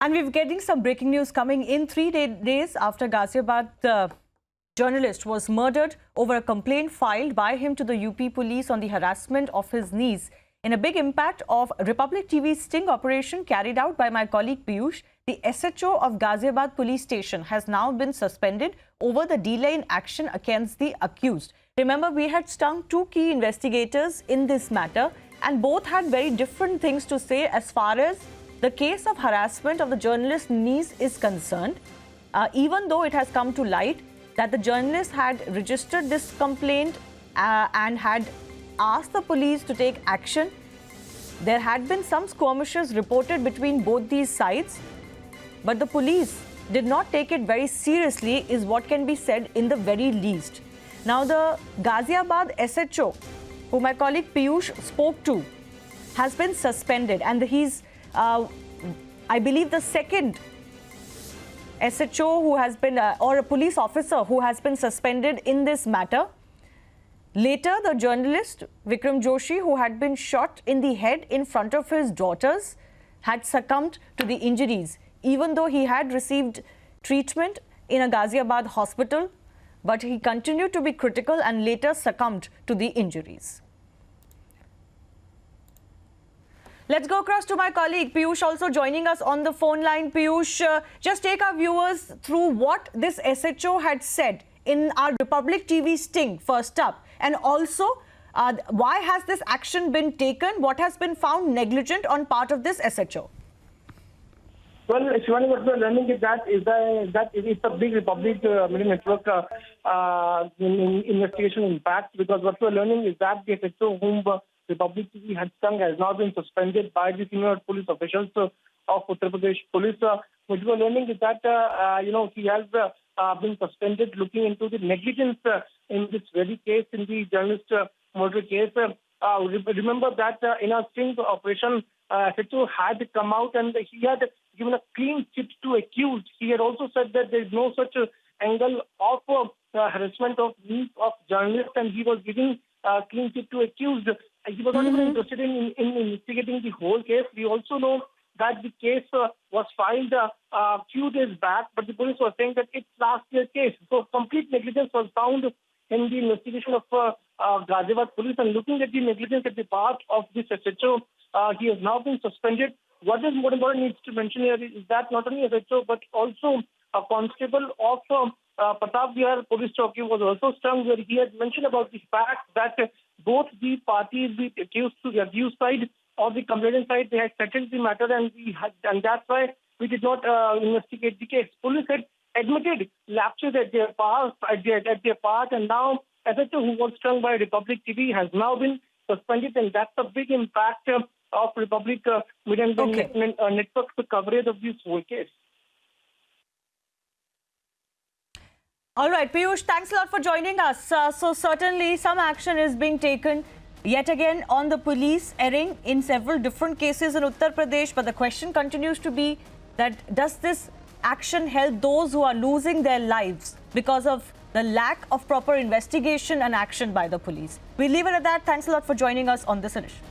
And we're getting some breaking news coming in 3 days after Ghaziabad, the journalist was murdered over a complaint filed by him to the UP police on the harassment of his niece. In a big impact of Republic TV's sting operation carried out by my colleague Piyush, the SHO of Ghaziabad police station has now been suspended over the delay in action against the accused. Remember, we had stung two key investigators in this matter and both had very different things to say as far as the case of harassment of the journalist's niece is concerned. Even though it has come to light that the journalist had registered this complaint and had asked the police to take action, there had been some skirmishes reported between both these sides, but the police did not take it very seriously, is what can be said in the very least. Now, the Ghaziabad SHO, who my colleague Piyush spoke to, has been suspended, and he's I believe the second SHO who has been, or a police officer who has been suspended in this matter. Later, the journalist Vikram Joshi, who had been shot in the head in front of his daughters, had succumbed to the injuries, even though he had received treatment in a Ghaziabad hospital, but he continued to be critical and later succumbed to the injuries. Let's go across to my colleague Piyush, also joining us on the phone line. Piyush, just take our viewers through what this SHO had said in our Republic TV sting first up, and also why has this action been taken? What has been found negligent on part of this SHO? Well, Shivani, what we are learning is that it's a big Republic Media Network investigation impact, because what we are learning is that the SHO whom Republic TV had stung has now been suspended by the senior police officials of Uttar Pradesh Police. What we are learning is that he has been suspended looking into the negligence in this very case, in the journalist murder case. Remember that in a sting operation, SHO had come out and he had given a clean chit to accused. He had also said that there is no such angle of harassment of needs of journalists, and he was giving clean chit to accused. He was not even interested in investigating the whole case. We also know that the case was filed a few days back, but the police was saying that it's last year's case. So complete negligence was found in the investigation of Ghaziabad police. And looking at the negligence at the part of this SHO, he has now been suspended. What is more important needs to mention here is that not only SHO but also a constable of Pratap Vihar Police Chowki was also stung, where he had mentioned about the fact that both the parties, the accused to the accused side or the complainant side, they had settled the matter, and that's why we did not investigate the case. Police had admitted lapses at their part, and now SHO, who was stung by Republic TV, has now been suspended, and that's a big impact of Republic Media Network's coverage of this whole case. All right, Piyush, thanks a lot for joining us. So certainly some action is being taken yet again on the police erring in several different cases in Uttar Pradesh. But the question continues to be that does this action help those who are losing their lives because of the lack of proper investigation and action by the police? We'll leave it at that. Thanks a lot for joining us on this edition.